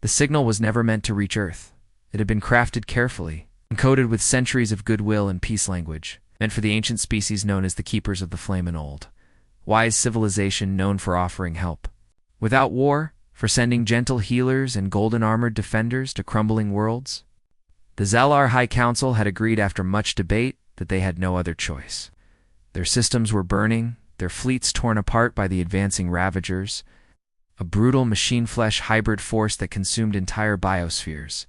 signal was never meant to reach Earth. It had been crafted carefully, encoded with centuries of goodwill and peace language, meant for the ancient species known as the Keepers of the Flame, an old, wise civilization known for offering help. Without war, for sending gentle healers and golden-armored defenders to crumbling worlds. The Zalar High Council had agreed after much debate that they had no other choice. Their systems were burning, their fleets torn apart by the advancing Ravagers, a brutal machine-flesh hybrid force that consumed entire biospheres.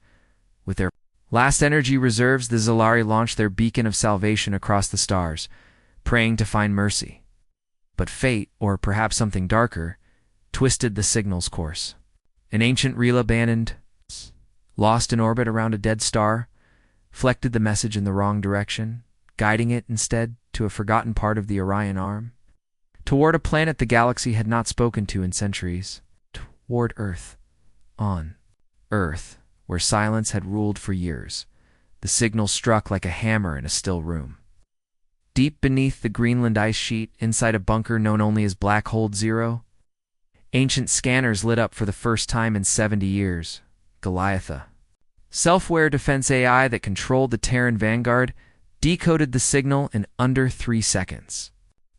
With their last energy reserves, the Zalari launched their beacon of salvation across the stars, praying to find mercy. But fate, or perhaps something darker, twisted the signal's course. An ancient reel abandoned, lost in orbit around a dead star, flected the message in the wrong direction, guiding it instead to a forgotten part of the Orion Arm, toward a planet the galaxy had not spoken to in centuries, toward Earth. On Earth, where silence had ruled for years, the signal struck like a hammer in a still room. Deep beneath the Greenland ice sheet, inside a bunker known only as Black Hole Zero, ancient scanners lit up for the first time in 70 years. Goliatha, self-aware defense AI that controlled the Terran Vanguard, decoded the signal in under 3 seconds.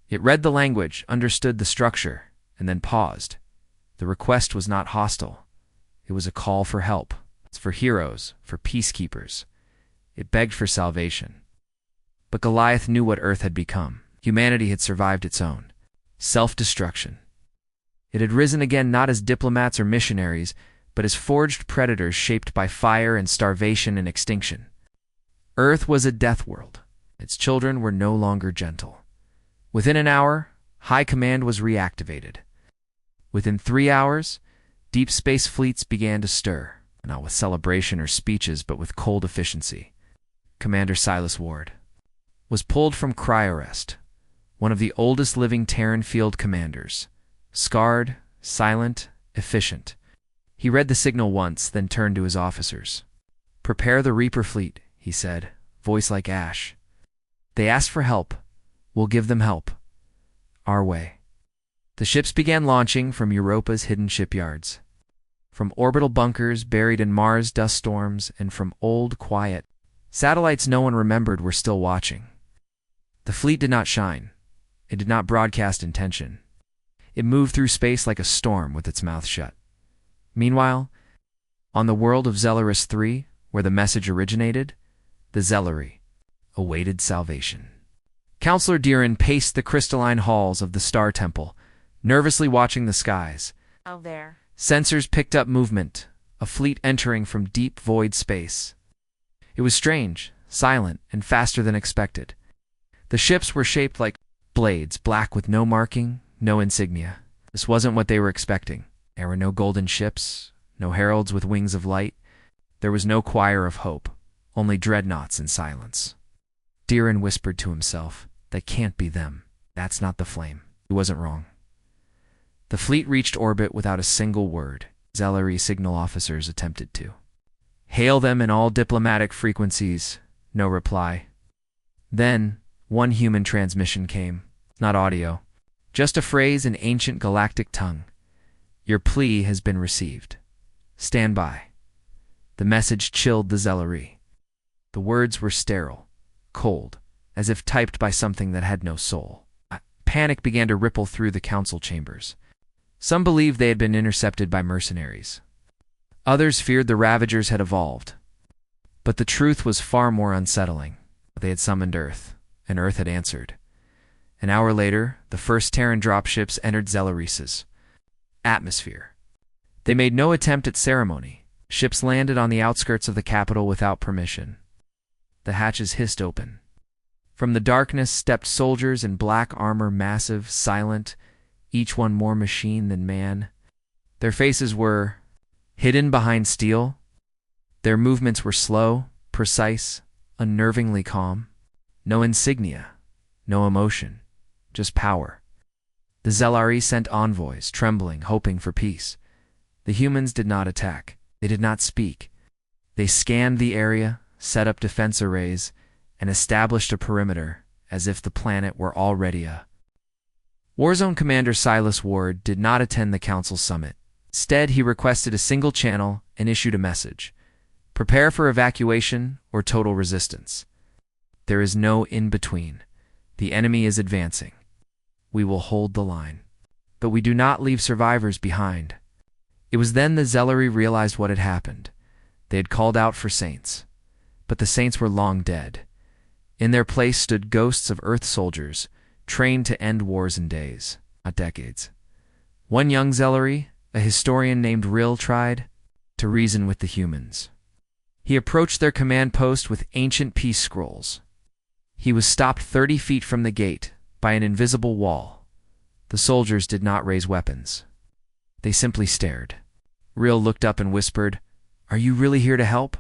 It read the language, understood the structure, and then paused. The request was not hostile. It was a call for help. It's for heroes, for peacekeepers. It begged for salvation. But Goliath knew what Earth had become. Humanity had survived its own self-destruction. It had risen again not as diplomats or missionaries, but as forged predators shaped by fire and starvation and extinction. Earth was a death world. Its children were no longer gentle. Within an hour, High Command was reactivated. Within 3 hours, deep space fleets began to stir, not with celebration or speeches, but with cold efficiency. Commander Silas Ward was pulled from cryo-arrest, one of the oldest living Terran field commanders. Scarred, silent, efficient. He read the signal once, then turned to his officers. "Prepare the Reaper fleet," he said, voice like ash. "They asked for help. We'll give them help. Our way." The ships began launching from Europa's hidden shipyards, from orbital bunkers buried in Mars dust storms, and from old, quiet satellites no one remembered were still watching. The fleet did not shine. It did not broadcast intention. It moved through space like a storm with its mouth shut. Meanwhile, on the world of Zelaris III, where the message originated, the Zelari awaited salvation. Counselor Diran paced the crystalline halls of the Star Temple, nervously watching the skies. Out there. Sensors picked up movement, a fleet entering from deep void space. It was strange, silent, and faster than expected. The ships were shaped like blades, black with no marking, no insignia. This wasn't what they were expecting. There were no golden ships, no heralds with wings of light. There was no choir of hope, only dreadnoughts in silence. Diran whispered to himself, "That can't be them. That's not the Flame." He wasn't wrong. The fleet reached orbit without a single word. Zelari signal officers attempted to hail them in all diplomatic frequencies. No reply. Then, one human transmission came. Not audio. Just a phrase in ancient galactic tongue. "Your plea has been received. Stand by." The message chilled the Zelari. The words were sterile, cold, as if typed by something that had no soul. Panic began to ripple through the council chambers. Some believed they had been intercepted by mercenaries. Others feared the Ravagers had evolved. But the truth was far more unsettling. They had summoned Earth, and Earth had answered. An hour later, the first Terran dropships entered Zelaris's atmosphere. They made no attempt at ceremony. Ships landed on the outskirts of the capital without permission. The hatches hissed open. From the darkness stepped soldiers in black armor, massive, silent, each one more machine than man. Their faces were hidden behind steel. Their movements were slow, precise, unnervingly calm. No insignia, no emotion, just power. The Zelari sent envoys, trembling, hoping for peace. The humans did not attack. They did not speak. They scanned the area, set up defense arrays, and established a perimeter, as if the planet were already a Warzone Commander Silas Ward did not attend the Council summit. Instead, he requested a single channel, and issued a message. Prepare for evacuation or total resistance. There is no in-between. The enemy is advancing. We will hold the line. But we do not leave survivors behind. It was then the Zelari realized what had happened. They had called out for saints. But the saints were long dead. In their place stood ghosts of Earth soldiers, trained to end wars in days, not decades. One young Zelari, a historian named Ril, tried to reason with the humans. He approached their command post with ancient peace scrolls. He was stopped 30 feet from the gate by an invisible wall. The soldiers did not raise weapons. They simply stared. Ril looked up and whispered, "Are you really here to help?"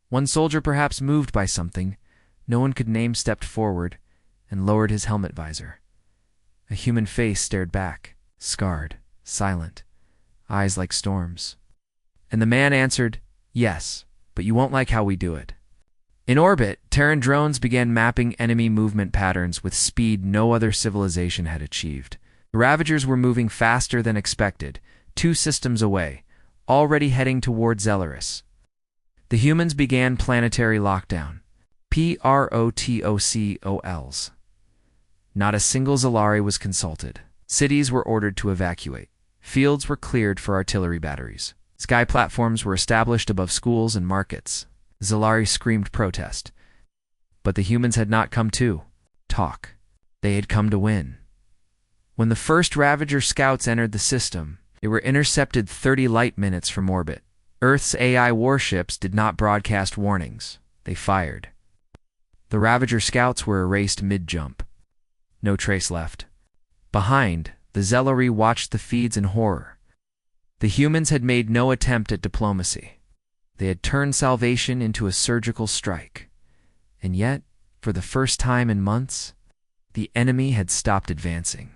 One soldier, perhaps moved by something no one could name, stepped forward and lowered his helmet visor. A human face stared back, scarred, silent, eyes like storms. And the man answered, "Yes, but you won't like how we do it." In orbit, Terran drones began mapping enemy movement patterns with speed no other civilization had achieved. The Ravagers were moving faster than expected, 2 systems away, already heading toward Zelaris. The humans began planetary lockdown. Protocols. Not a single Zelari was consulted. Cities were ordered to evacuate. Fields were cleared for artillery batteries. Sky platforms were established above schools and markets. Zelari screamed protest. But the humans had not come to talk. They had come to win. When the first Ravager scouts entered the system, they were intercepted 30 light minutes from orbit. Earth's AI warships did not broadcast warnings. They fired. The Ravager scouts were erased mid-jump. No trace left. Behind, the Zelari watched the feeds in horror. The humans had made no attempt at diplomacy. They had turned salvation into a surgical strike. And yet, for the first time in months, the enemy had stopped advancing.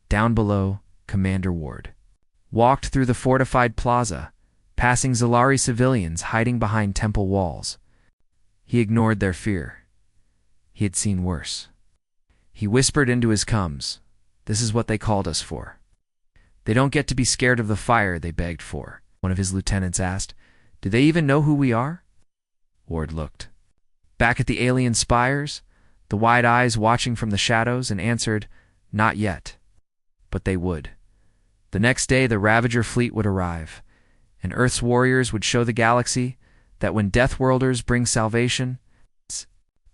Down below, Commander Ward walked through the fortified plaza, passing Zelari civilians hiding behind temple walls. He ignored their fear. He had seen worse. He whispered into his cums, "This is what they called us for." "They don't get to be scared of the fire they begged for," one of his lieutenants asked. "Do they even know who we are?" Ward looked back at the alien spires, the wide eyes watching from the shadows, and answered, "Not yet." But they would. The next day the Ravager fleet would arrive, and Earth's warriors would show the galaxy that when Deathworlders bring salvation, it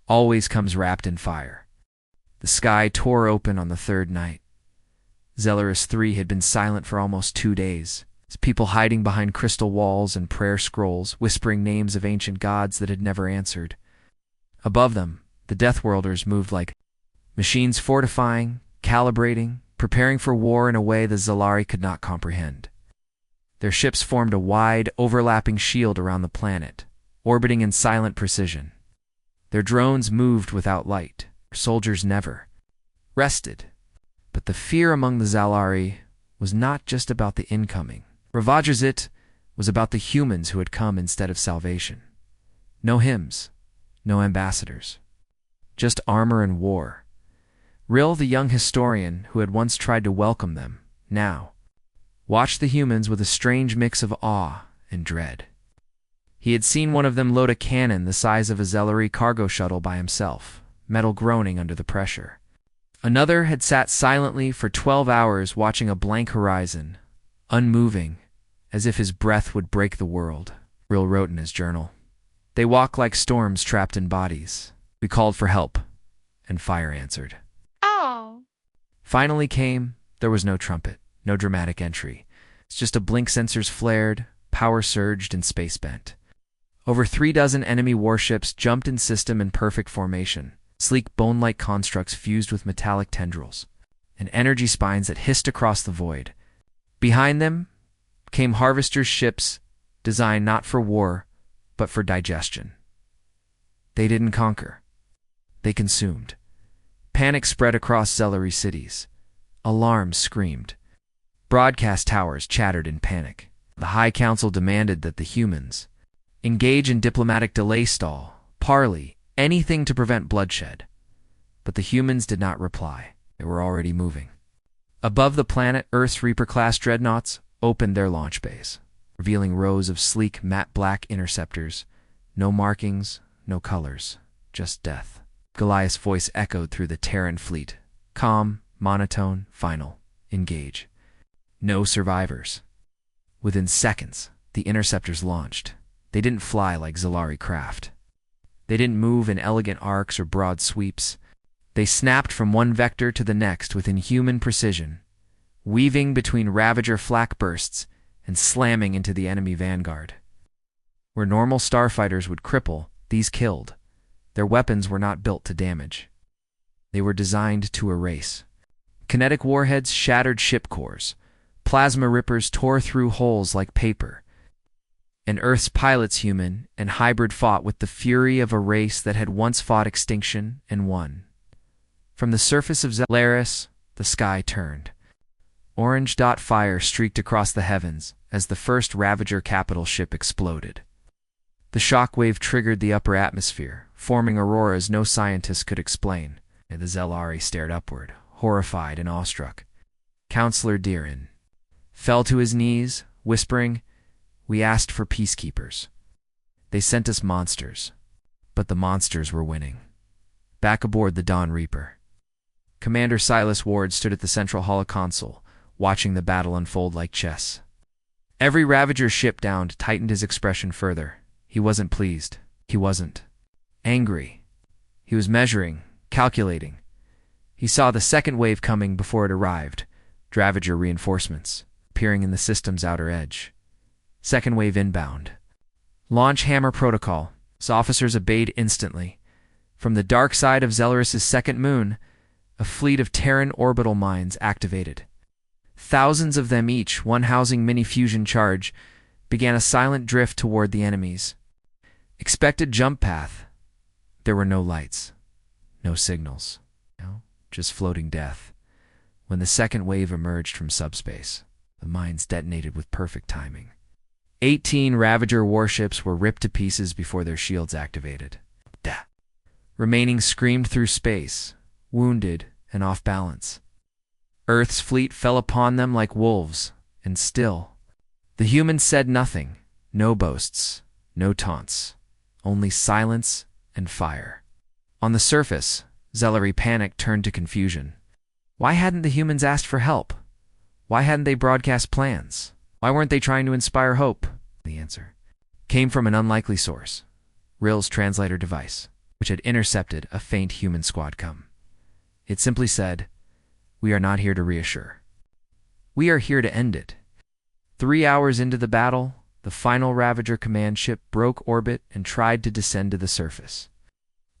always comes wrapped in fire. The sky tore open on the 3rd night. Zelaris 3 had been silent for almost 2 days, its people hiding behind crystal walls and prayer scrolls, whispering names of ancient gods that had never answered. Above them, the Deathworlders moved like machines, fortifying, calibrating, preparing for war in a way the Zelari could not comprehend. Their ships formed a wide, overlapping shield around the planet, orbiting in silent precision. Their drones moved without light. Their soldiers never rested. But the fear among the Zelari was not just about the incoming. Ravagers, it was about the humans who had come instead of salvation. No hymns, no ambassadors. Just armor and war. Ril, the young historian who had once tried to welcome them, now watched the humans with a strange mix of awe and dread. He had seen one of them load a cannon the size of a Zelari cargo shuttle by himself, metal groaning under the pressure. Another had sat silently for 12 hours watching a blank horizon, unmoving, as if his breath would break the world, Ril wrote in his journal. "They walk like storms trapped in bodies. We called for help, and fire answered." Oh. Finally came, there was no trumpet, no dramatic entry. It's just a blink sensors flared, power surged, and space bent. Over 3 dozen enemy warships jumped in system in perfect formation, sleek bone-like constructs fused with metallic tendrils, and energy spines that hissed across the void. Behind them came harvesters' ships designed not for war, but for digestion. They didn't conquer. They consumed. Panic spread across Zelari cities. Alarms screamed. Broadcast towers chattered in panic. The High Council demanded that the humans engage in diplomatic delay, stall, parley, anything to prevent bloodshed. But the humans did not reply. They were already moving. Above the planet, Earth's Reaper-class dreadnoughts opened their launch bays. revealing rows of sleek, matte black interceptors. No markings, no colors, just death. Goliath's voice echoed through the Terran fleet. Calm, monotone, final. Engage. No survivors. Within seconds, the interceptors launched. They didn't fly like Zalari craft. They didn't move in elegant arcs or broad sweeps. They snapped from one vector to the next with inhuman precision, weaving between Ravager flak bursts and slamming into the enemy vanguard. Where normal starfighters would cripple, these killed. Their weapons were not built to damage. They were designed to erase. Kinetic warheads shattered ship cores. Plasma rippers tore through holes like paper. And Earth's pilots, human and hybrid, fought with the fury of a race that had once fought extinction and won. From the surface of Zelaris, the sky turned. Orange dot fire streaked across the heavens as the first Ravager capital ship exploded. The shockwave triggered the upper atmosphere, forming auroras no scientist could explain. The Zelari stared upward, horrified and awestruck. Counselor Dirin fell to his knees, whispering, "We asked for peacekeepers. They sent us monsters." But the monsters were winning. Back aboard the Dawn Reaper, Commander Silas Ward stood at the central holoconsole, watching the battle unfold like chess. Every Ravager ship downed tightened his expression further. He wasn't pleased. He wasn't angry. He was measuring, calculating. He saw the second wave coming before it arrived. Ravager reinforcements appearing in the system's outer edge. Second wave inbound. Launch hammer protocol. His officers obeyed instantly. From the dark side of Zelaris' second moon, a fleet of Terran orbital mines activated. Thousands of them each, one housing mini-fusion charge, began a silent drift toward the enemies. Expected jump path. There were no lights, no signals, just floating death. When the second wave emerged from subspace, the mines detonated with perfect timing. 18 Ravager warships were ripped to pieces before their shields activated. Remaining screamed through space, wounded and off balance. Earth's fleet fell upon them like wolves, and still, the humans said nothing. No boasts, no taunts, only silence and fire. On the surface, Zelari panic turned to confusion. Why hadn't the humans asked for help? Why hadn't they broadcast plans? Why weren't they trying to inspire hope? The answer came from an unlikely source, Rill's translator device, which had intercepted a faint human squad come. It simply said, "We are not here to reassure. We are here to end it." 3 hours into the battle, the final Ravager command ship broke orbit and tried to descend to the surface.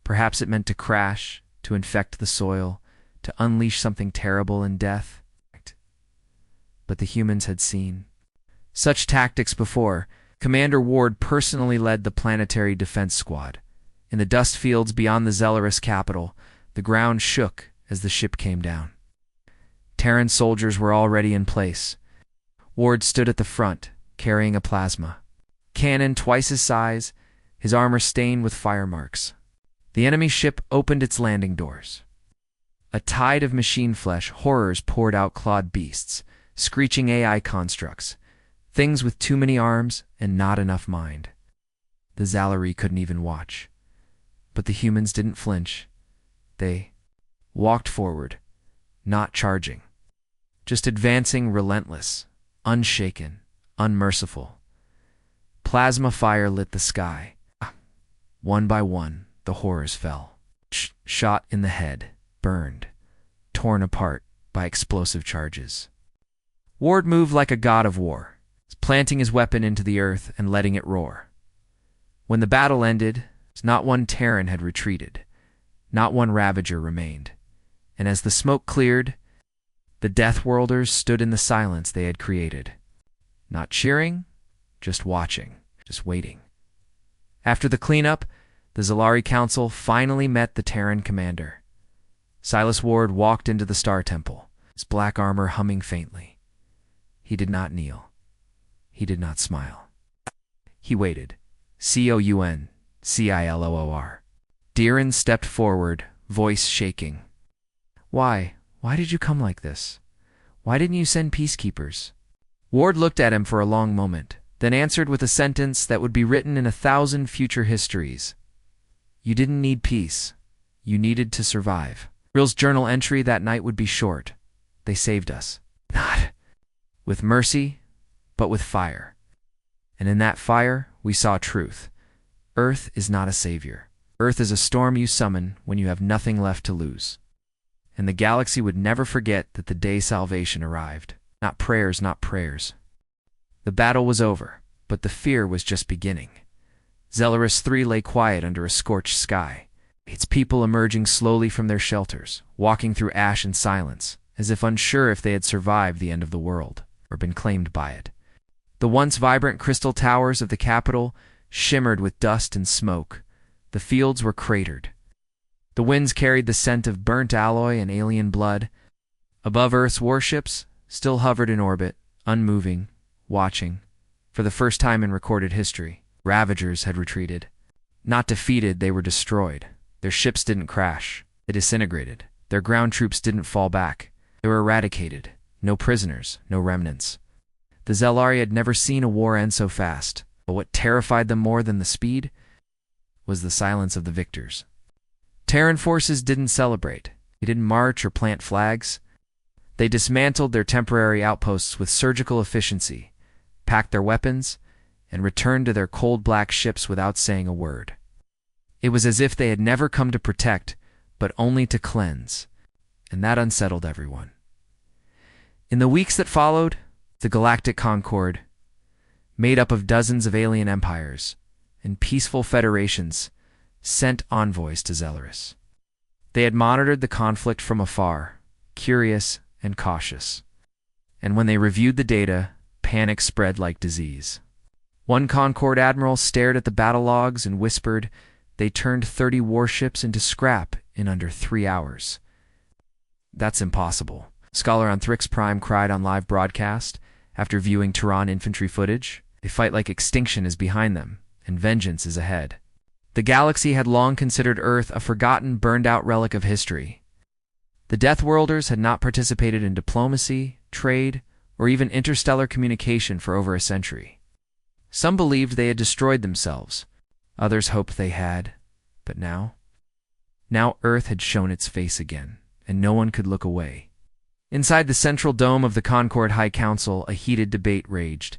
Perhaps it meant to crash, to infect the soil, to unleash something terrible in death. But the humans had seen such tactics before. Commander Ward personally led the planetary defense squad. In the dust fields beyond the Zelaris capital, the ground shook as the ship came down. Terran soldiers were already in place. Ward stood at the front, carrying a plasma cannon twice his size, his armor stained with fire marks. The enemy ship opened its landing doors. A tide of machine flesh horrors poured out, clawed beasts, screeching AI constructs, things with too many arms and not enough mind. The Zalari couldn't even watch. But the humans didn't flinch. They walked forward, not charging, just advancing, relentless, unshaken, unmerciful. Plasma fire lit the sky. One by one, the horrors fell. Shot in the head, burned, torn apart by explosive charges. Ward moved like a god of war, planting his weapon into the earth and letting it roar. When the battle ended, not one Terran had retreated. Not one Ravager remained. And as the smoke cleared, the Deathworlders stood in the silence they had created. Not cheering, just watching, just waiting. After the cleanup, the Zalari Council finally met the Terran commander. Silas Ward walked into the Star Temple, his black armor humming faintly. He did not kneel. He did not smile. He waited. COUNCILOOR. Dirin stepped forward, voice shaking. Why did you come like this? Why didn't you send peacekeepers?" Ward looked at him for a long moment, then answered with a sentence that would be written in 1,000 future histories. You didn't need peace. You needed to survive. Real's journal entry that night would be short. They saved us. Not with mercy, but with fire. And in that fire, we saw truth. Earth is not a savior. Earth is a storm you summon when you have nothing left to lose. And the galaxy would never forget that the day salvation arrived. Not prayers, not prayers. The battle was over, but the fear was just beginning. Zelaris 3 lay quiet under a scorched sky, its people emerging slowly from their shelters, walking through ash and silence, as if unsure if they had survived the end of the world, or been claimed by it. The once vibrant crystal towers of the capital shimmered with dust and smoke. The fields were cratered. The winds carried the scent of burnt alloy and alien blood. Above Earth's warships still hovered in orbit, unmoving, watching. For the first time in recorded history, Ravagers had retreated. Not defeated, they were destroyed. Their ships didn't crash. They disintegrated. Their ground troops didn't fall back. They were eradicated. No prisoners, no remnants. The Zelari had never seen a war end so fast, but what terrified them more than the speed was the silence of the victors. Terran forces didn't celebrate. They didn't march or plant flags. They dismantled their temporary outposts with surgical efficiency, packed their weapons, and returned to their cold black ships without saying a word. It was as if they had never come to protect, but only to cleanse, and that unsettled everyone. In the weeks that followed, the Galactic Concord, made up of dozens of alien empires and peaceful federations, sent envoys to Zelaris. They had monitored the conflict from afar, curious and cautious. And when they reviewed the data, panic spread like disease. One Concord admiral stared at the battle logs and whispered, "They turned 30 warships into scrap in under 3 hours." "That's impossible," Scholar on Thrix Prime cried on live broadcast after viewing Tehran infantry footage. "They fight like extinction is behind them, and vengeance is ahead." The galaxy had long considered Earth a forgotten, burned-out relic of history. The Deathworlders had not participated in diplomacy, trade, or even interstellar communication for over a century. Some believed they had destroyed themselves. Others hoped they had. But now? Now Earth had shown its face again, and no one could look away. Inside the central dome of the Concord High Council, a heated debate raged.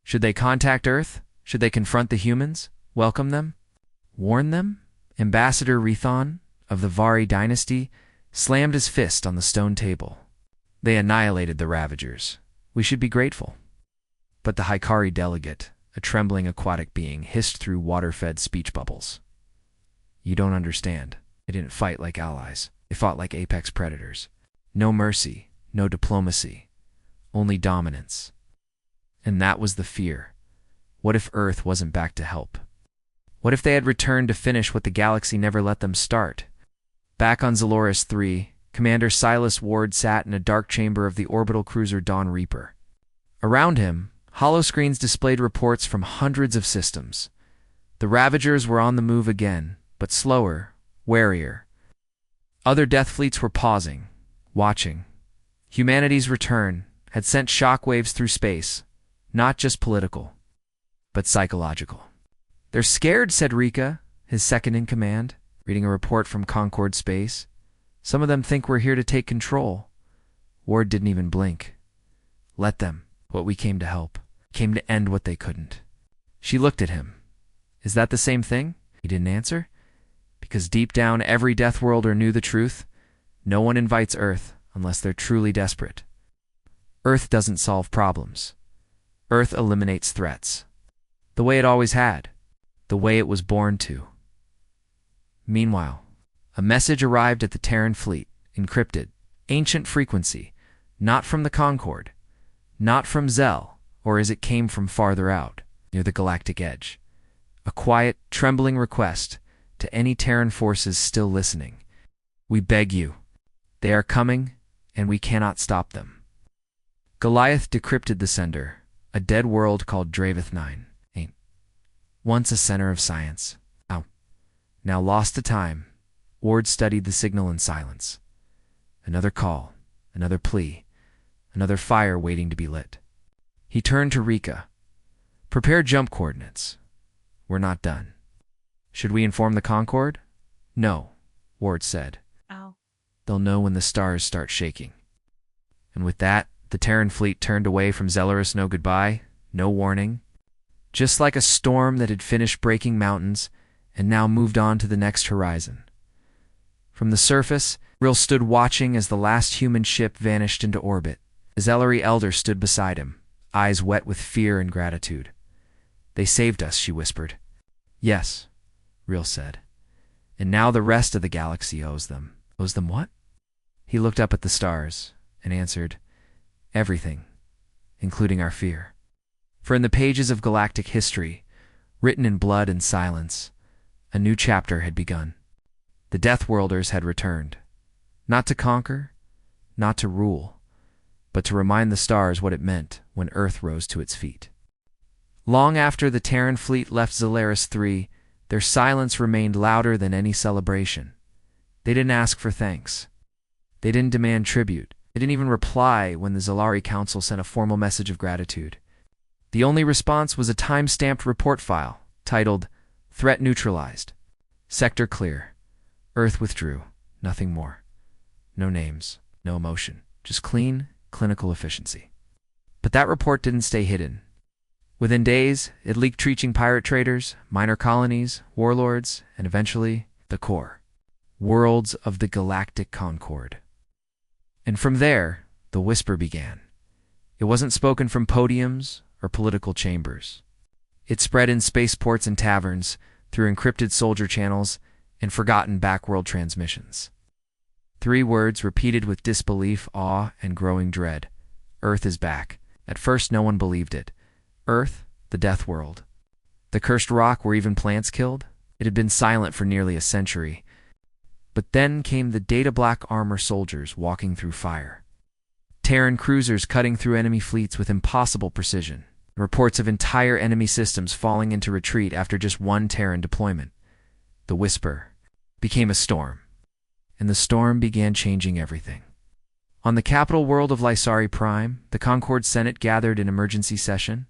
Should they contact Earth? Should they confront the humans? Welcome them? Warn them? Ambassador Rethon, of the Vari dynasty, slammed his fist on the stone table. They annihilated the Ravagers. We should be grateful. But the Hykari delegate, a trembling aquatic being, hissed through water-fed speech bubbles. You don't understand. They didn't fight like allies. They fought like apex predators. No mercy, no diplomacy, only dominance. And that was the fear. What if Earth wasn't back to help? What if they had returned to finish what the galaxy never let them start? Back on Zelaris 3, Commander Silas Ward sat in a dark chamber of the orbital cruiser Dawn Reaper. Around him, holoscreens displayed reports from hundreds of systems. The Ravagers were on the move again, but slower, warier. Other death fleets were pausing, watching. Humanity's return had sent shockwaves through space, not just political, but psychological. They're scared, said Rika, his second-in-command, reading a report from Concord Space. Some of them think we're here to take control. Ward didn't even blink. Let them. What we came to help. Came to end what they couldn't. She looked at him. Is that the same thing? He didn't answer. Because deep down, every Deathworlder knew the truth. No one invites Earth unless they're truly desperate. Earth doesn't solve problems. Earth eliminates threats. The way it always had. The way it was born to. Meanwhile, a message arrived at the Terran fleet, encrypted, ancient frequency, not from the Concord, not from Zell, or as it came from farther out, near the galactic edge. A quiet, trembling request to any Terran forces still listening. We beg you. They are coming, and we cannot stop them. Goliath decrypted the sender, a dead world called Draveth 9. Once a center of science. Now lost to time, Ward studied the signal in silence. Another call, another plea, another fire waiting to be lit. He turned to Rika. Prepare jump coordinates. We're not done. Should we inform the Concorde? No, Ward said. Oh. They'll know when the stars start shaking. And with that, the Terran fleet turned away from Zellerus. No goodbye, no warning. Just like a storm that had finished breaking mountains and now moved on to the next horizon. From the surface, Rill stood watching as the last human ship vanished into orbit. The Zellery elder stood beside him, eyes wet with fear and gratitude. They saved us, she whispered. Yes, Rill said. And now the rest of the galaxy owes them. Owes them what? He looked up at the stars and answered, everything, including our fear. For in the pages of galactic history, written in blood and silence, a new chapter had begun. The Deathworlders had returned, not to conquer, not to rule, but to remind the stars what it meant when Earth rose to its feet. Long after the Terran fleet left Zelaris 3, their silence remained louder than any celebration. They didn't ask for thanks. They didn't demand tribute. They didn't even reply when the Zelari Council sent a formal message of gratitude. The only response was a time-stamped report file titled, Threat Neutralized. Sector clear. Earth withdrew. Nothing more. No names, no emotion. Just clean, clinical efficiency. But that report didn't stay hidden. Within days, it leaked reaching pirate traders, minor colonies, warlords, and eventually, the core. Worlds of the Galactic Concord. And from there, the whisper began. It wasn't spoken from podiums or political chambers. It spread in spaceports and taverns, through encrypted soldier channels, and forgotten backworld transmissions. 3 words repeated with disbelief, awe, and growing dread. Earth is back. At first, no one believed it. Earth, the death world. The cursed rock where even plants killed? It had been silent for nearly a century. But then came the data black armor soldiers walking through fire. Terran cruisers cutting through enemy fleets with impossible precision. Reports of entire enemy systems falling into retreat after just one Terran deployment. The whisper became a storm. And the storm began changing everything. On the capital world of Lysari Prime, the Concord Senate gathered in emergency session.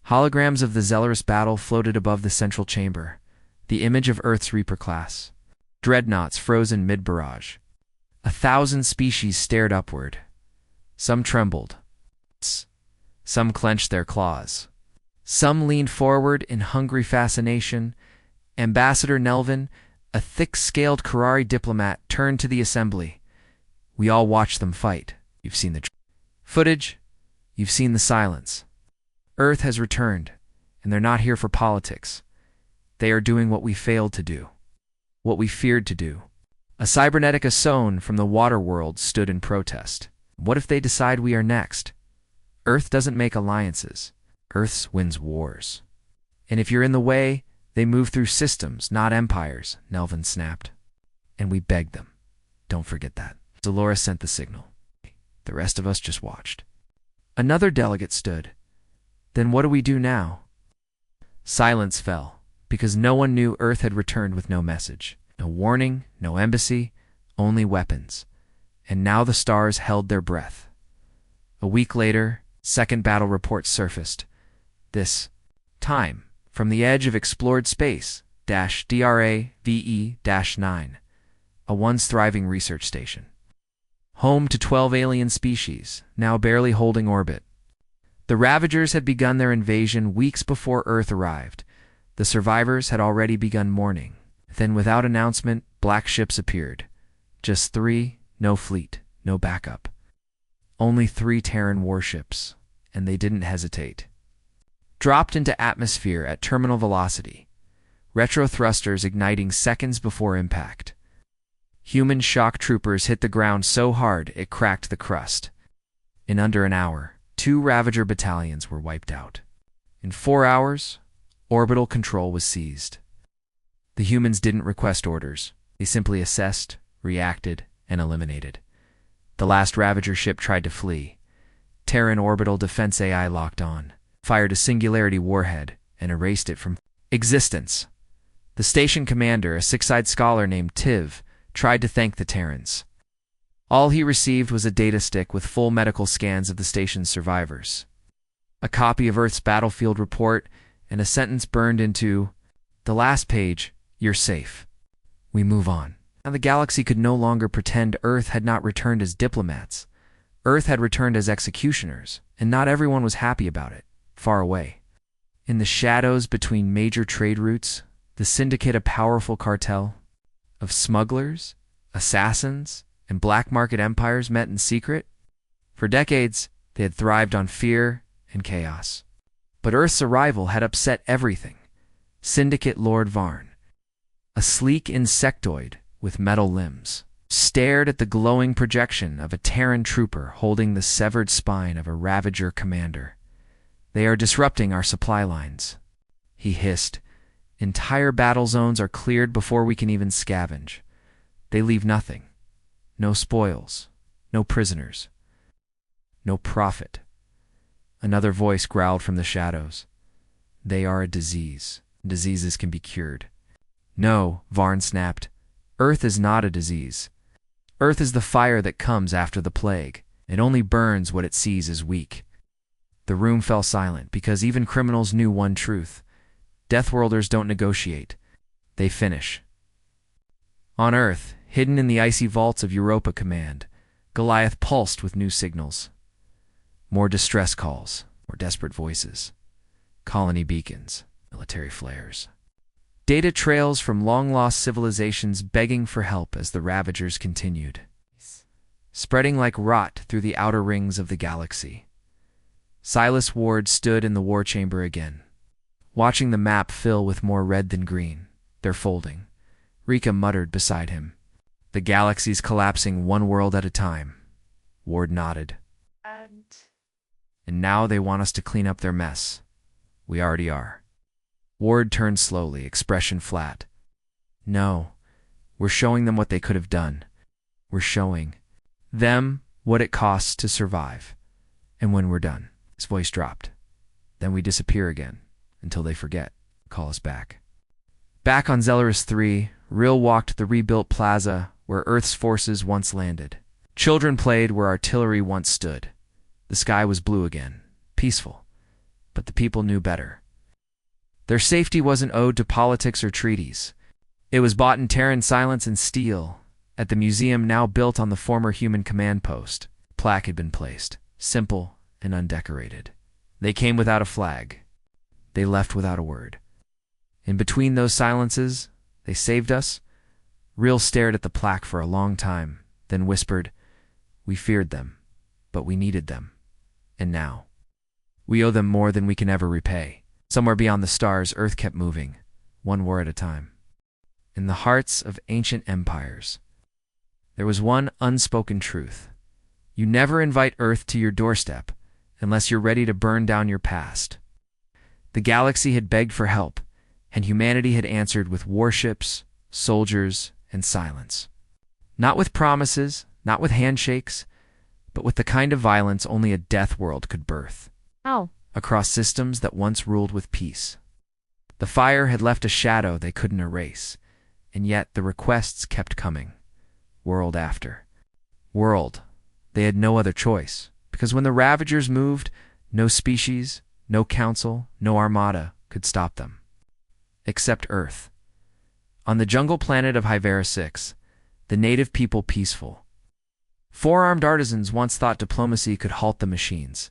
Holograms of the Zellerus battle floated above the central chamber, the image of Earth's Reaper class. Dreadnoughts frozen mid-barrage. 1,000 species stared upward. Some trembled. Some clenched their claws. Some leaned forward in hungry fascination. Ambassador Nelvin, a thick-scaled Karari diplomat, turned to the assembly. We all watched them fight. You've seen the footage. You've seen the silence. Earth has returned, and they're not here for politics. They are doing what we failed to do. What we feared to do. A cybernetic Asone from the water world stood in protest. What if they decide we are next? Earth doesn't make alliances. Earth wins wars. And if you're in the way, they move through systems, not empires, Nelvin snapped. And we begged them. Don't forget that. Dolores sent the signal. The rest of us just watched. Another delegate stood. Then what do we do now? Silence fell, because no one knew Earth had returned with no message. No warning, no embassy, only weapons. And now the stars held their breath. A week later, second battle report surfaced. This time, from the edge of explored space, DRAVE-9, a once thriving research station. Home to 12 alien species, now barely holding orbit. The Ravagers had begun their invasion weeks before Earth arrived. The survivors had already begun mourning. Then, without announcement, black ships appeared. Just 3, no fleet, no backup. Only 3 Terran warships, and they didn't hesitate. Dropped into atmosphere at terminal velocity, retro thrusters igniting seconds before impact. Human shock troopers hit the ground so hard it cracked the crust. In under an hour, 2 Ravager battalions were wiped out. In 4 hours, orbital control was seized. The humans didn't request orders. They simply assessed, reacted, and eliminated. The last Ravager ship tried to flee. Terran orbital defense AI locked on, fired a singularity warhead, and erased it from existence. The station commander, a 6-eyed scholar named Tiv, tried to thank the Terrans. All he received was a data stick with full medical scans of the station's survivors. A copy of Earth's battlefield report and a sentence burned into the last page, "You're safe." We move on. Now the galaxy could no longer pretend Earth had not returned as diplomats. Earth had returned as executioners, and not everyone was happy about it. Far away, in the shadows between major trade routes, the syndicate, a powerful cartel of smugglers, assassins, and black market empires, met in secret. For decades, they had thrived on fear and chaos. But Earth's arrival had upset everything. Syndicate Lord Varn, a sleek insectoid with metal limbs, stared at the glowing projection of a Terran trooper holding the severed spine of a Ravager commander. "They are disrupting our supply lines," he hissed. "Entire battle zones are cleared before we can even scavenge. They leave nothing. No spoils, no prisoners, no profit." Another voice growled from the shadows. "They are a disease. Diseases can be cured." "No," Varn snapped. "Earth is not a disease. Earth is the fire that comes after the plague. It only burns what it sees as weak." The room fell silent because even criminals knew one truth. Deathworlders don't negotiate. They finish. On Earth, hidden in the icy vaults of Europa Command, Goliath pulsed with new signals. More distress calls, more desperate voices. Colony beacons, military flares. Data trails from long-lost civilizations begging for help as the Ravagers continued, spreading like rot through the outer rings of the galaxy. Silas Ward stood in the war chamber again, watching the map fill with more red than green. "They're folding," Rika muttered beside him. "The galaxy's collapsing one world at a time." Ward nodded. "And now they want us to clean up their mess. We already are." Ward turned slowly, expression flat. "No, we're showing them what they could have done. We're showing them what it costs to survive. And when we're done," his voice dropped, "then we disappear again until they forget, call us back." Back on Zellerus 3, Rill walked the rebuilt plaza where Earth's forces once landed. Children played where artillery once stood. The sky was blue again, peaceful, but the people knew better. Their safety wasn't owed to politics or treaties. It was bought in Terran silence and steel. At the museum now built on the former human command post, a plaque had been placed, simple and undecorated. They came without a flag. They left without a word. In between those silences, they saved us. Rill stared at the plaque for a long time, then whispered, "We feared them, but we needed them. And now, we owe them more than we can ever repay." Somewhere beyond the stars, Earth kept moving, one war at a time. In the hearts of ancient empires, there was one unspoken truth. You never invite Earth to your doorstep unless you're ready to burn down your past. The galaxy had begged for help, and humanity had answered with warships, soldiers, and silence. Not with promises, not with handshakes, but with the kind of violence only a death world could birth. Oh. Across systems that once ruled with peace. The fire had left a shadow they couldn't erase, and yet the requests kept coming, world after world. They had no other choice, because when the Ravagers moved, no species, no council, no armada could stop them. Except Earth. On the jungle planet of HFY 6, the native people peaceful. Four-armed artisans once thought diplomacy could halt the machines.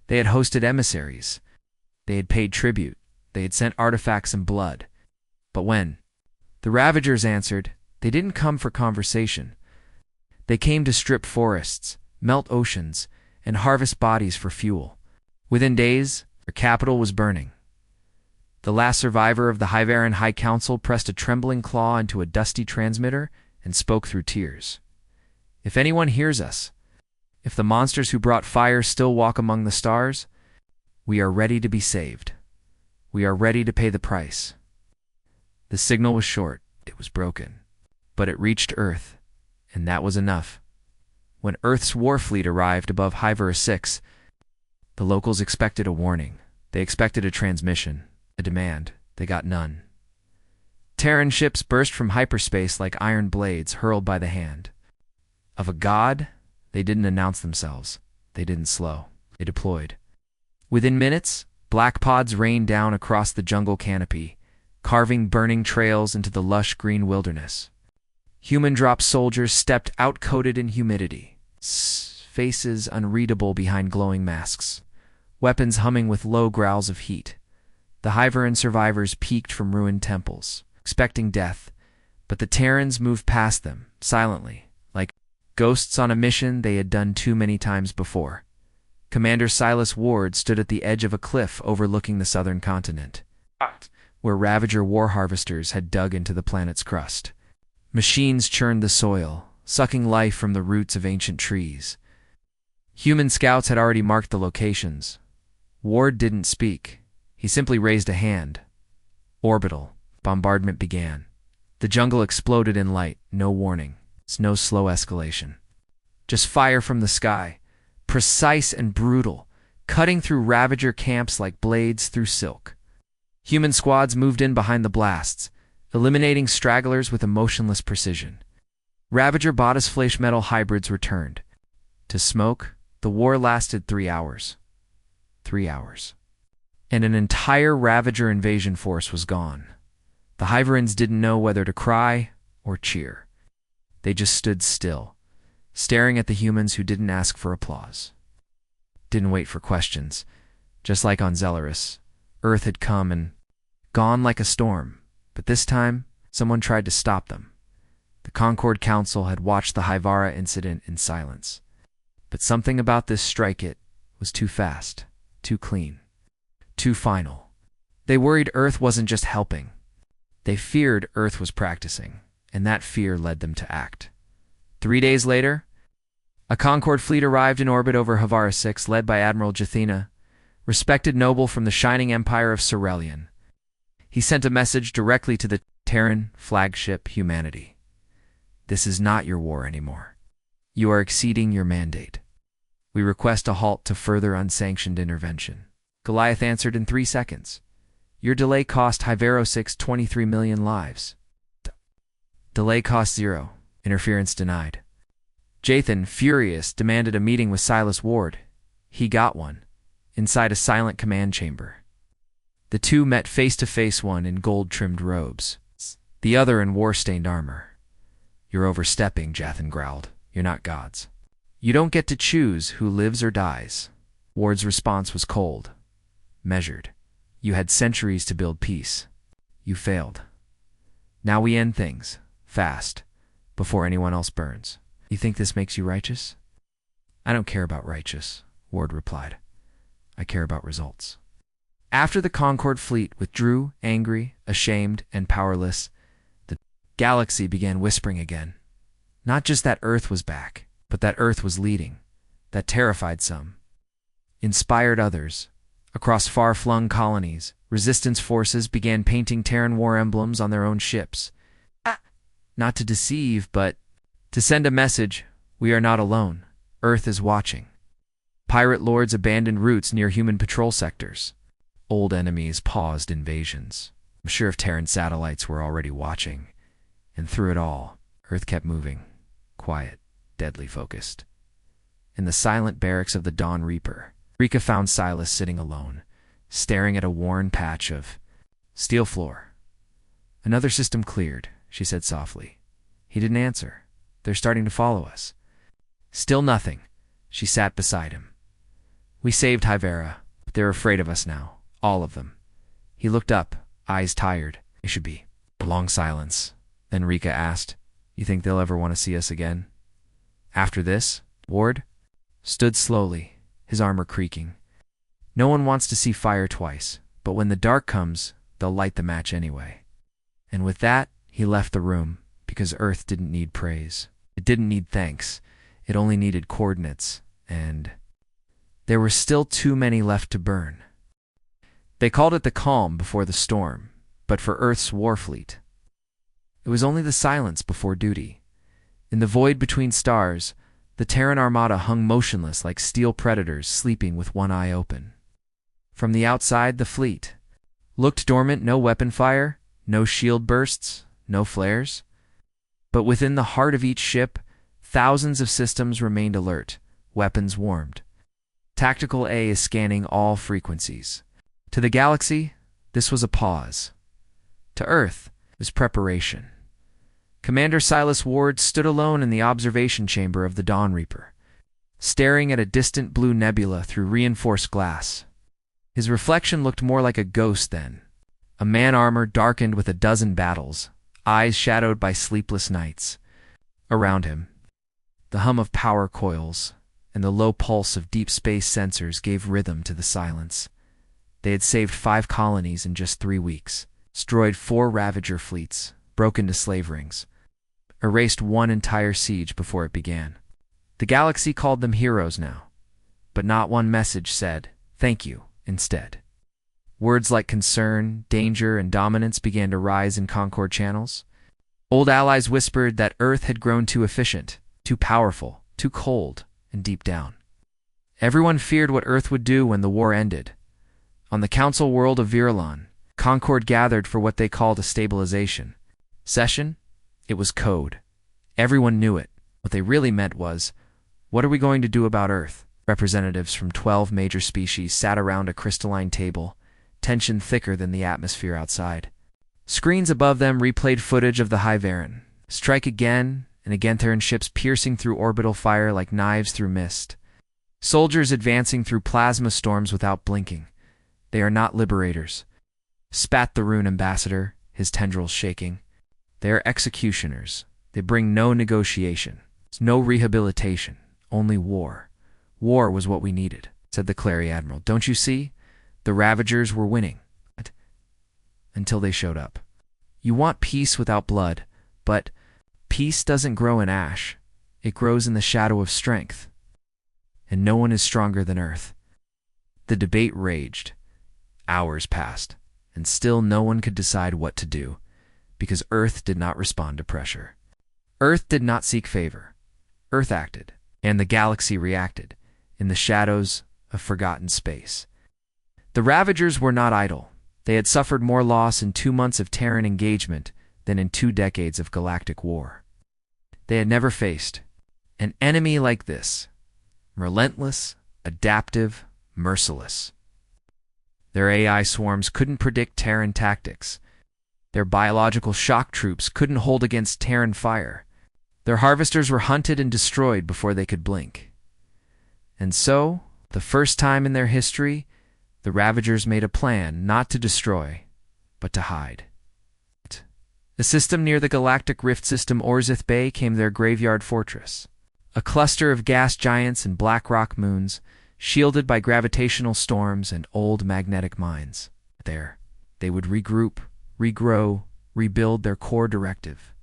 They had hosted emissaries. They had paid tribute. They had sent artifacts and blood. But when the Ravagers answered, they didn't come for conversation. They came to strip forests, melt oceans, and harvest bodies for fuel. Within days, their capital was burning. The last survivor of the Hyveran High Council pressed a trembling claw into a dusty transmitter and spoke through tears. "If anyone hears us, if the monsters who brought fire still walk among the stars, we are ready to be saved. We are ready to pay the price." The signal was short, it was broken, but it reached Earth, and that was enough. When Earth's war fleet arrived above HFY 6, the locals expected a warning. They expected a transmission, a demand. They got none. Terran ships burst from hyperspace like iron blades hurled by the hand of a god. They didn't announce themselves. They didn't slow. They deployed. Within minutes, Black pods rained down across the jungle canopy, carving burning trails into the lush green wilderness. Human-drop soldiers stepped out coated in humidity, faces unreadable behind glowing masks, weapons humming with low growls of heat. The Hyveran survivors peeked from ruined temples, expecting death, but the Terrans moved past them, silently, like ghosts on a mission they had done too many times before. Commander Silas Ward stood at the edge of a cliff overlooking the southern continent, where Ravager war harvesters had dug into the planet's crust. Machines churned the soil, sucking life from the roots of ancient trees. Human scouts had already marked the locations. Ward didn't speak. He simply raised a hand. Orbital. Bombardment began. The jungle exploded in light, no warning. It's no slow escalation. Just fire from the sky, precise and brutal, cutting through Ravager camps like blades through silk. Human squads moved in behind the blasts, eliminating stragglers with emotionless precision. Ravager Bada's flesh metal hybrids returned. To smoke, the war lasted 3 hours. 3 hours. And an entire Ravager invasion force was gone. The Hyverans didn't know whether to cry or cheer. They just stood still, staring at the humans who didn't ask for applause. Didn't wait for questions. Just like on Zelaris, Earth had come and gone like a storm, but this time, someone tried to stop them. The Concord Council had watched the Hyvara incident in silence. But something about this strike-it was too fast, too clean, too final. They worried Earth wasn't just helping. They feared Earth was practicing, and that fear led them to act. 3 days later, a Concord fleet arrived in orbit over Havara 6, led by Admiral Jathina, respected noble from the shining empire of Cerelian. He sent a message directly to the Terran flagship Humanity. This is not your war anymore. You are exceeding your mandate. We request a halt to further unsanctioned intervention. Goliath answered in 3 seconds. Your delay cost Hyvero 6 23 million lives. Delay cost 0. Interference denied. Jathan, furious, demanded a meeting with Silas Ward. He got one, inside a silent command chamber. The two met face-to-face, one in gold-trimmed robes, the other in war-stained armor. You're overstepping, Jathan growled. You're not gods. You don't get to choose who lives or dies. Ward's response was cold, measured. You had centuries to build peace. You failed. Now we end things, fast, before anyone else burns. You think this makes you righteous? I don't care about righteous, Ward replied. I care about results. After the Concord fleet withdrew, angry, ashamed, and powerless, the galaxy began whispering again. Not just that Earth was back, but that Earth was leading. That terrified some, inspired others. Across far-flung colonies, resistance forces began painting Terran war emblems on their own ships. Not to deceive, but to send a message: we are not alone. Earth is watching. Pirate lords abandoned routes near human patrol sectors. Old enemies paused invasions. I'm sure if Terran satellites were already watching. And through it all, Earth kept moving, quiet, deadly focused. In the silent barracks of the Dawn Reaper, Rika found Silas sitting alone, staring at a worn patch of steel floor. Another system cleared, she said softly. He didn't answer. They're starting to follow us. Still nothing. She sat beside him. We saved Hyvera, but they're afraid of us now. All of them. He looked up, eyes tired. It should be. A long silence. Then Rika asked, You think they'll ever want to see us again? After this, Ward stood slowly, his armor creaking. No one wants to see fire twice, but when the dark comes, they'll light the match anyway. And with that, he left the room, because Earth didn't need praise. It didn't need thanks. It only needed coordinates, and there were still too many left to burn. They called it the calm before the storm, but for Earth's war fleet, it was only the silence before duty. In the void between stars, the Terran armada hung motionless like steel predators sleeping with one eye open. From the outside, the fleet looked dormant, no weapon fire, no shield bursts, no flares. But within the heart of each ship, thousands of systems remained alert, weapons warmed. Tactical A is scanning all frequencies. To the galaxy, this was a pause. To Earth, it was preparation. Commander Silas Ward stood alone in the observation chamber of the Dawn Reaper, staring at a distant blue nebula through reinforced glass. His reflection looked more like a ghost then, a man armor darkened with a dozen battles, eyes shadowed by sleepless nights. Around him, the hum of power coils and the low pulse of deep space sensors gave rhythm to the silence. They had saved 5 colonies in just 3 weeks, destroyed 4 Ravager fleets, broken to slave rings, erased 1 entire siege before it began. The galaxy called them heroes now, but not one message said, "Thank you," instead. Words like concern, danger, and dominance began to rise in Concord channels. Old allies whispered that Earth had grown too efficient, too powerful, too cold, and deep down. Everyone feared what Earth would do when the war ended. On the council world of Virulon, Concord gathered for what they called a stabilization session. It was code. Everyone knew it. What they really meant was, what are we going to do about Earth? Representatives from 12 major species sat around a crystalline table, tension thicker than the atmosphere outside. Screens above them replayed footage of the Hyveran. Strike again and again, Theran ships piercing through orbital fire like knives through mist. Soldiers advancing through plasma storms without blinking. They are not liberators, spat the Rune ambassador, his tendrils shaking. They are executioners. They bring no negotiation, no rehabilitation, only war. War was what we needed, said the Clary Admiral. Don't you see? The Ravagers were winning. Until they showed up. You want peace without blood, but peace doesn't grow in ash. It grows in the shadow of strength. And no one is stronger than Earth. The debate raged. Hours passed, and still no one could decide what to do, because Earth did not respond to pressure. Earth did not seek favor. Earth acted, and the galaxy reacted, in the shadows of forgotten space. The Ravagers were not idle. They had suffered more loss in 2 months of Terran engagement than in 2 decades of galactic war. They had never faced an enemy like this, relentless, adaptive, merciless. Their AI swarms couldn't predict Terran tactics. Their biological shock troops couldn't hold against Terran fire. Their harvesters were hunted and destroyed before they could blink. And so, the first time in their history, the Ravagers made a plan not to destroy, but to hide. A system near the galactic rift system Orzith Bay came their graveyard fortress, a cluster of gas giants and black rock moons, shielded by gravitational storms and old magnetic mines. There, they would regroup, regrow, rebuild their core directive.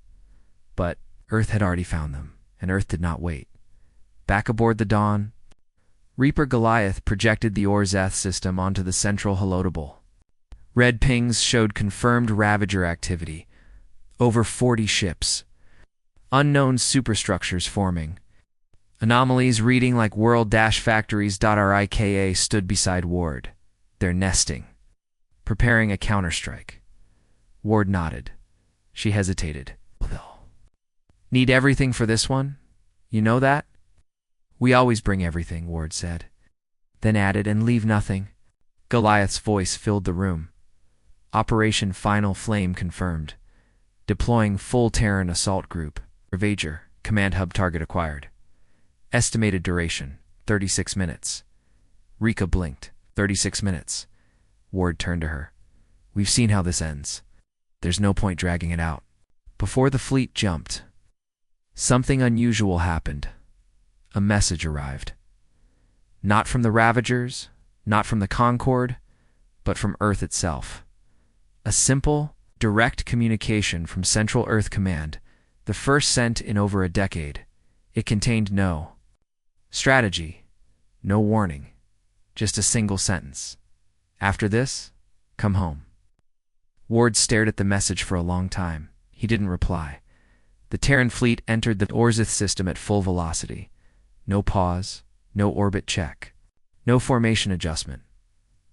But Earth had already found them, and Earth did not wait. Back aboard the Dawn, Reaper Goliath projected the Orzeth system onto the central holotable. Red pings showed confirmed Ravager activity. Over 40 ships. Unknown superstructures forming. Anomalies reading like world-factories.rika stood beside Ward. They're nesting. Preparing a counterstrike. Ward nodded. She hesitated. Need everything for this one? You know that? We always bring everything, Ward said. Then added, and leave nothing. Goliath's voice filled the room. Operation Final Flame confirmed. Deploying full Terran assault group. Ravager, command hub target acquired. Estimated duration, 36 minutes. Rika blinked. 36 minutes. Ward turned to her. We've seen how this ends. There's no point dragging it out. Before the fleet jumped, something unusual happened. A message arrived. Not from the Ravagers, not from the Concord, but from Earth itself. A simple, direct communication from Central Earth Command, the first sent in over a decade. It contained no strategy, no warning, just a single sentence. After this, come home. Ward stared at the message for a long time. He didn't reply. The Terran fleet entered the Orzith system at full velocity. No pause, no orbit check, no formation adjustment.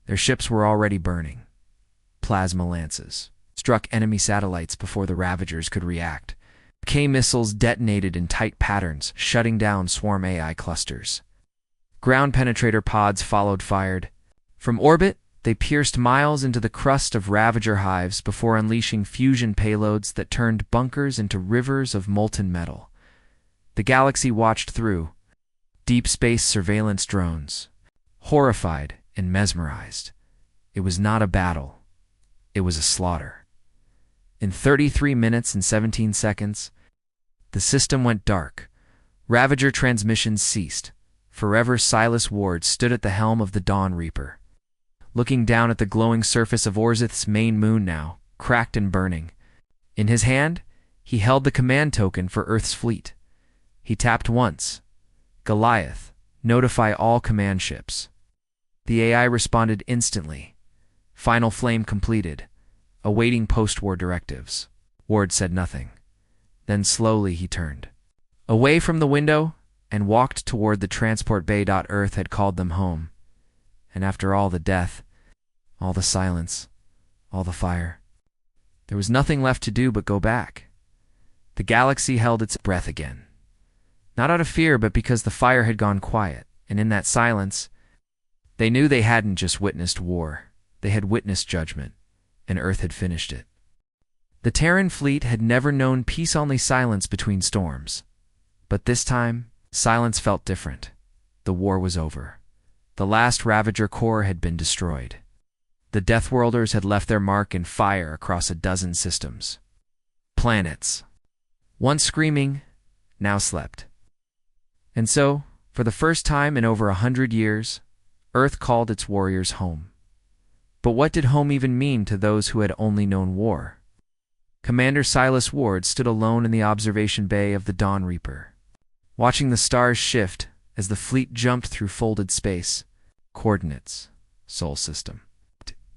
Their ships were already burning. Plasma lances struck enemy satellites before the Ravagers could react. K-missiles detonated in tight patterns, shutting down swarm AI clusters. Ground penetrator pods followed fired. From orbit, They pierced miles into the crust of Ravager hives before unleashing fusion payloads that turned bunkers into rivers of molten metal. The galaxy watched through, deep space surveillance drones, horrified and mesmerized. It was not a battle. It was a slaughter. In 33 minutes and 17 seconds, the system went dark. Ravager transmissions ceased. Forever Silas Ward stood at the helm of the Dawn Reaper, looking down at the glowing surface of Orzith's main moon now, cracked and burning. In his hand, he held the command token for Earth's fleet. He tapped once. Goliath, notify all command ships. The AI responded instantly. Final flame completed. Awaiting post-war directives. Ward said nothing. Then slowly he turned away from the window and walked toward the transport bay. Earth had called them home. And after all the death, all the silence, all the fire, there was nothing left to do but go back. The galaxy held its breath again. Not out of fear, but because the fire had gone quiet, and in that silence, they knew they hadn't just witnessed war. They had witnessed judgment, and Earth had finished it. The Terran fleet had never known peace-only silence between storms. But this time, silence felt different. The war was over. The last Ravager core had been destroyed. The Deathworlders had left their mark in fire across a dozen systems. Planets, once screaming, now slept. And so, for the first time in over 100 years, Earth called its warriors home. But what did home even mean to those who had only known war? Commander Silas Ward stood alone in the observation bay of the Dawn Reaper, watching the stars shift as the fleet jumped through folded space. Coordinates, Sol system.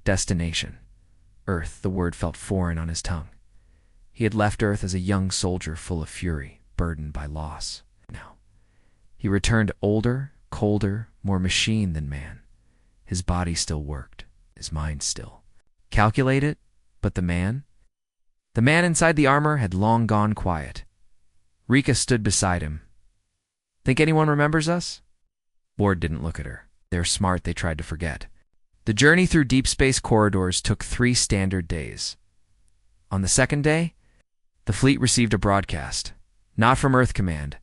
Destination, Earth. The word felt foreign on his tongue. He had left Earth as a young soldier full of fury, burdened by loss. Now, he returned older, colder, more machine than man. His body still worked, his mind still. Calculated, but the man? The man inside the armor had long gone quiet. Rika stood beside him. Think anyone remembers us? Ward didn't look at her. They're smart, they tried to forget. The journey through deep space corridors took 3 standard days. On the second day, the fleet received a broadcast, not from Earth Command,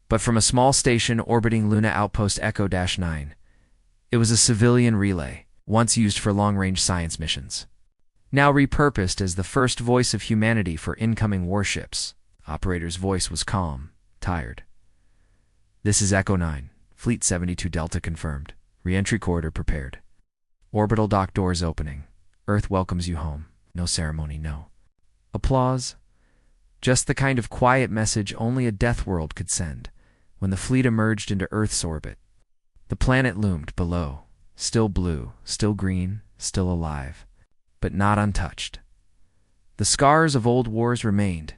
but from a small station orbiting Luna Outpost Echo-9. It was a civilian relay, once used for long-range science missions, now repurposed as the first voice of humanity for incoming warships. Operator's voice was calm, tired. This is Echo 9, Fleet 72 Delta confirmed. Re-entry corridor prepared. Orbital dock doors opening. Earth welcomes you home. No ceremony, no applause. Just the kind of quiet message only a death world could send. When the fleet emerged into Earth's orbit, the planet loomed below, still blue, still green, still alive, but not untouched. The scars of old wars remained.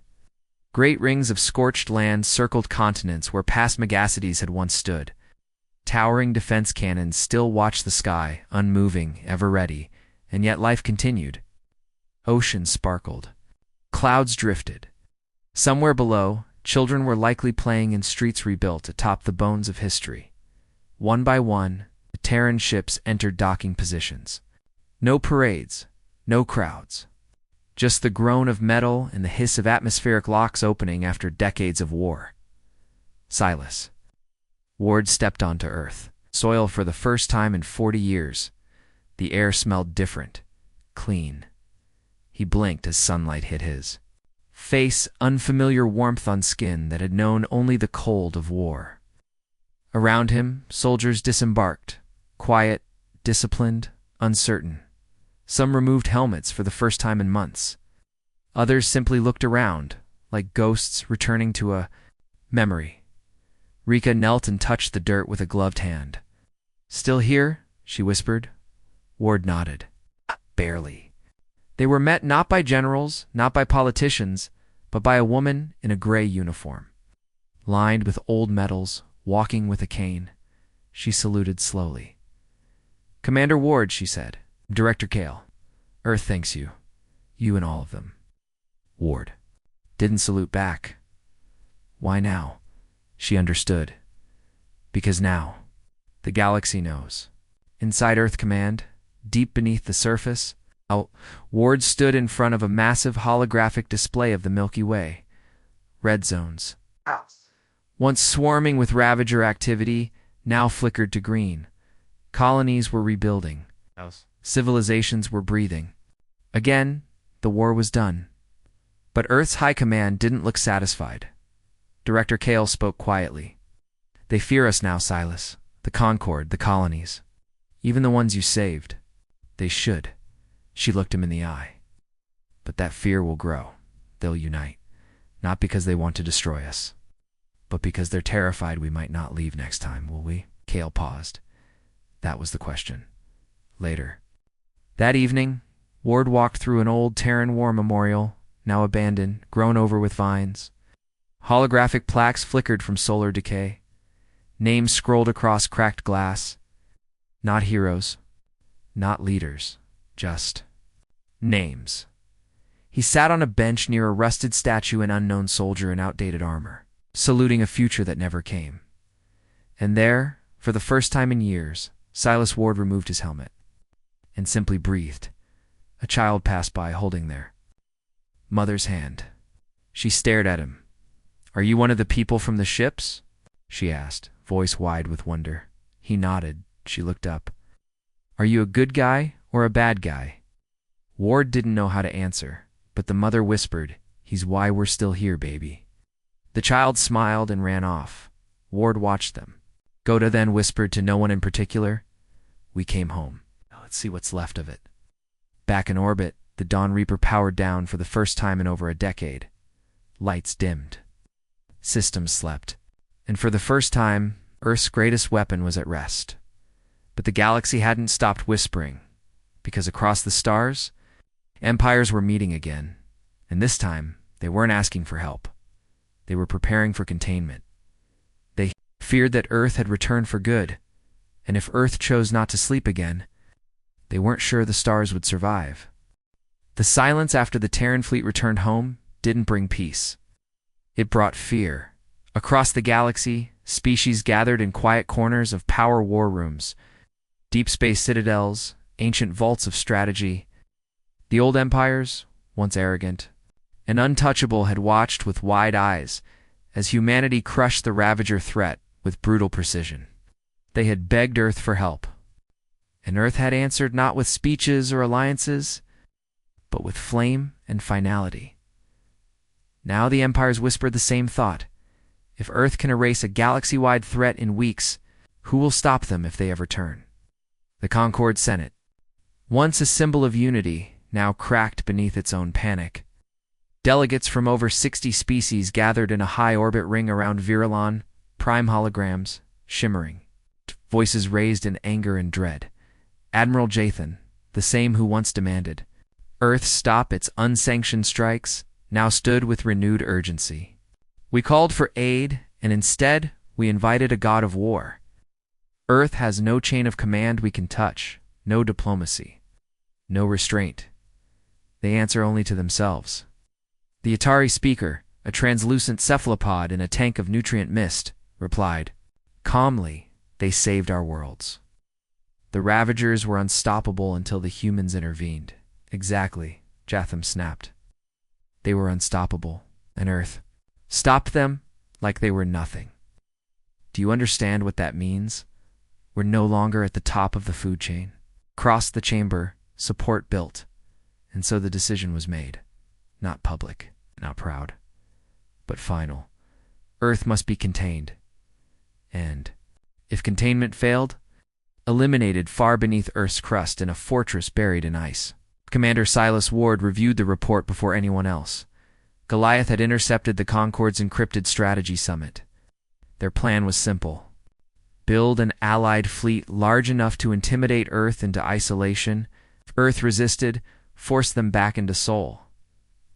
Great rings of scorched land circled continents where past megacities had once stood. Towering defense cannons still watched the sky, unmoving, ever ready, and yet life continued. Oceans sparkled. Clouds drifted. Somewhere below, children were likely playing in streets rebuilt atop the bones of history. One by one, the Terran ships entered docking positions. No parades, no crowds. Just the groan of metal and the hiss of atmospheric locks opening after decades of war. Silas Ward stepped onto Earth, soil for the first time in 40 years. The air smelled different, clean. He blinked as sunlight hit his face, unfamiliar warmth on skin that had known only the cold of war. Around him, soldiers disembarked, quiet, disciplined, uncertain. Some removed helmets for the first time in months. Others simply looked around, like ghosts returning to a memory. Rika knelt and touched the dirt with a gloved hand. Still here? She whispered. Ward nodded. Barely. They were met not by generals, not by politicians, but by a woman in a gray uniform. Lined with old medals, walking with a cane, she saluted slowly. Commander Ward, she said. Director Kale. Earth thanks you. You and all of them. Ward didn't salute back. Why now? She understood. Because now, the galaxy knows. Inside Earth Command, deep beneath the surface, Ward stood in front of a massive holographic display of the Milky Way. Red zones, once swarming with Ravager activity, now flickered to green. Colonies were rebuilding. Civilizations were breathing. Again, the war was done. But Earth's High Command didn't look satisfied. Director Kale spoke quietly. They fear us now, Silas. The Concord, the colonies. Even the ones you saved. They should. She looked him in the eye. But that fear will grow. They'll unite. Not because they want to destroy us, but because they're terrified we might not leave next time, will we? Kale paused. That was the question. Later. That evening, Ward walked through an old Terran war memorial, now abandoned, grown over with vines. Holographic plaques flickered from solar decay. Names scrolled across cracked glass. Not heroes, not leaders, just names. He sat on a bench near a rusted statue, an unknown soldier in outdated armor, saluting a future that never came. And there, for the first time in years, Silas Ward removed his helmet and simply breathed. A child passed by holding their mother's hand. She stared at him. "Are you one of the people from the ships?" she asked, voice wide with wonder. He nodded. She looked up. "Are you a good guy or a bad guy?" Ward didn't know how to answer, but the mother whispered, "He's why we're still here, baby." The child smiled and ran off. Ward watched them. Goda then whispered to no one in particular, "We came home. Now let's see what's left of it." Back in orbit, the Dawn Reaper powered down for the first time in over a decade. Lights dimmed. Systems slept. And for the first time, Earth's greatest weapon was at rest. But the galaxy hadn't stopped whispering, because across the stars, empires were meeting again. And this time, they weren't asking for help. They were preparing for containment. They feared that Earth had returned for good, and if Earth chose not to sleep again, they weren't sure the stars would survive. The silence after the Terran fleet returned home didn't bring peace. It brought fear. Across the galaxy, species gathered in quiet corners of power war rooms, deep space citadels, ancient vaults of strategy. The old empires, once arrogant and untouchable, had watched with wide eyes as humanity crushed the Ravager threat with brutal precision. They had begged Earth for help, and Earth had answered not with speeches or alliances, but with flame and finality. Now the empires whispered the same thought. If Earth can erase a galaxy-wide threat in weeks, who will stop them if they ever turn? The Concord Senate, once a symbol of unity, now cracked beneath its own panic. Delegates from over 60 species gathered in a high-orbit ring around Virulon, prime holograms, shimmering. Voices raised in anger and dread. Admiral Jahan, the same who once demanded Earth stop its unsanctioned strikes, now stood with renewed urgency. "We called for aid, and instead, we invited a god of war. Earth has no chain of command we can touch, no diplomacy, no restraint. They answer only to themselves." The Atari speaker, a translucent cephalopod in a tank of nutrient mist, replied, "Calmly, they saved our worlds. The Ravagers were unstoppable until the humans intervened." "Exactly," Jahan snapped. "They were unstoppable, and Earth stopped them like they were nothing. Do you understand what that means? We're no longer at the top of the food chain." Across the chamber, support built, and so the decision was made. Not public, not proud, but final. Earth must be contained. And, if containment failed, eliminated far beneath Earth's crust in a fortress buried in ice. Commander Silas Ward reviewed the report before anyone else. Goliath had intercepted the Concord's encrypted strategy summit. Their plan was simple. Build an allied fleet large enough to intimidate Earth into isolation. If Earth resisted, force them back into Sol.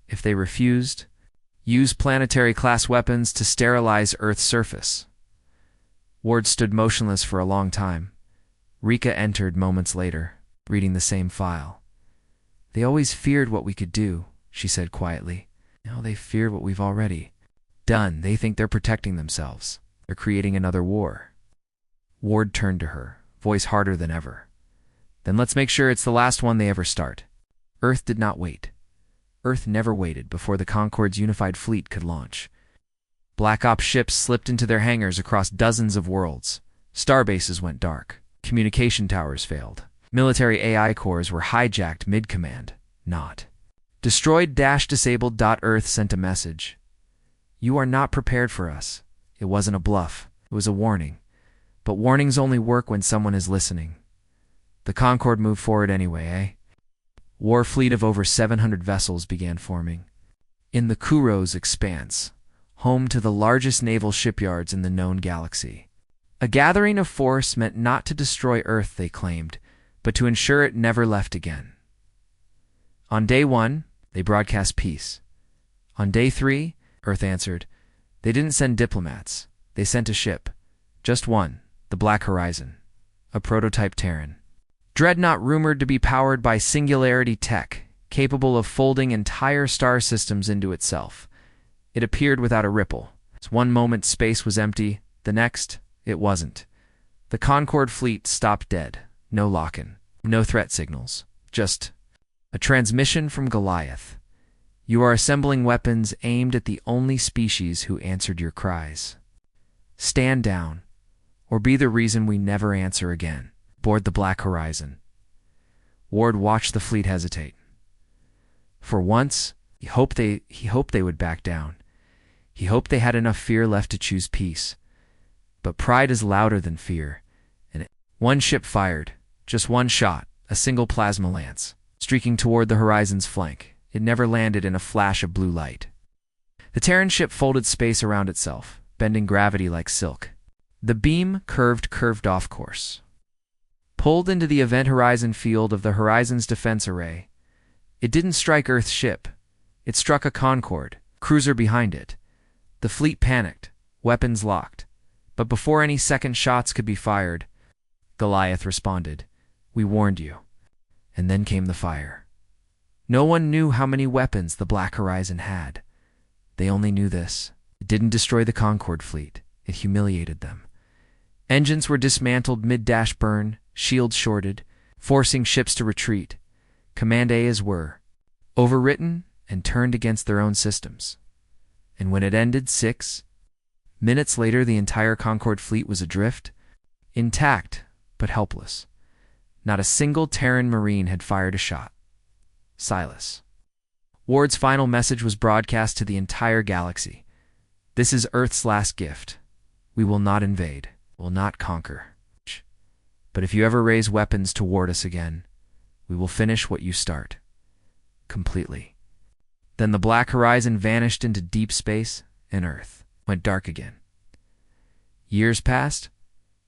If they refused, use planetary-class weapons to sterilize Earth's surface. Ward stood motionless for a long time. Rika entered moments later, reading the same file. "They always feared what we could do," she said quietly. "Now they fear what we've already done. They think they're protecting themselves. They're creating another war." Ward turned to her, voice harder than ever. Then let's make sure it's the last one they ever start. Earth did not wait. Earth never waited before the Concorde's unified fleet could launch. Black Ops ships slipped into their hangars across dozens of worlds. Starbases went dark. Communication towers failed. Military AI cores were hijacked mid-command. Not. Destroyed-disabled. Earth sent a message. You are not prepared for us. It wasn't a bluff. It was a warning. But warnings only work when someone is listening. The Concorde moved forward anyway, eh? War fleet of over 700 vessels began forming. In the Kuro's expanse, home to the largest naval shipyards in the known galaxy. A gathering of force meant not to destroy Earth, they claimed, but to ensure it never left again. On day 1, they broadcast peace. On day 3, Earth answered. They didn't send diplomats. They sent a ship. Just one, the Black Horizon. A prototype Terran. Dreadnought rumored to be powered by singularity tech, capable of folding entire star systems into itself. It appeared without a ripple. One moment space was empty, the next, it wasn't. The Concorde fleet stopped dead. No lock-in. No threat signals. Just a transmission from Goliath. You are assembling weapons aimed at the only species who answered your cries. Stand down, or be the reason we never answer again. Board the Black Horizon. Ward watched the fleet hesitate. For once, he hoped they would back down. He hoped they had enough fear left to choose peace. But pride is louder than fear, and one ship fired, just one shot, a single plasma lance, streaking toward the horizon's flank. It never landed in a flash of blue light. The Terran ship folded space around itself, bending gravity like silk. The beam curved off course. Pulled into the event horizon field of the Horizon's defense array. It didn't strike Earth's ship. It struck a Concorde, cruiser behind it. The fleet panicked, weapons locked. But before any second shots could be fired, Goliath responded. We warned you. And then came the fire. No one knew how many weapons the Black Horizon had. They only knew this. It didn't destroy the Concorde fleet. It humiliated them. Engines were dismantled mid-burn, shields shorted, forcing ships to retreat. Command A's were overwritten and turned against their own systems. And when it ended 6 minutes later, the entire Concorde fleet was adrift, intact but helpless. Not a single Terran Marine had fired a shot. Silas. Ward's final message was broadcast to the entire galaxy. This is Earth's last gift. We will not invade, will not conquer. But if you ever raise weapons toward us again, we will finish what you start. Completely. Then the Black Horizon vanished into deep space, and Earth went dark again. Years passed,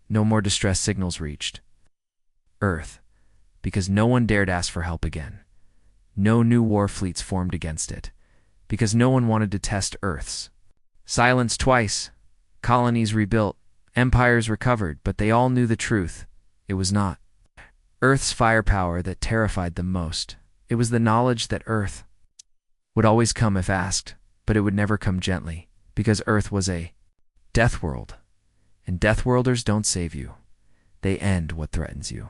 no more distress signals reached Earth, because no one dared ask for help again. No new war fleets formed against it, because no one wanted to test Earth's. Silenced twice, colonies rebuilt, empires recovered, but they all knew the truth. It was not Earth's firepower that terrified them most. It was the knowledge that Earth would always come if asked, but it would never come gently, because Earth was a death world, and Deathworlders don't save you. They end what threatens you.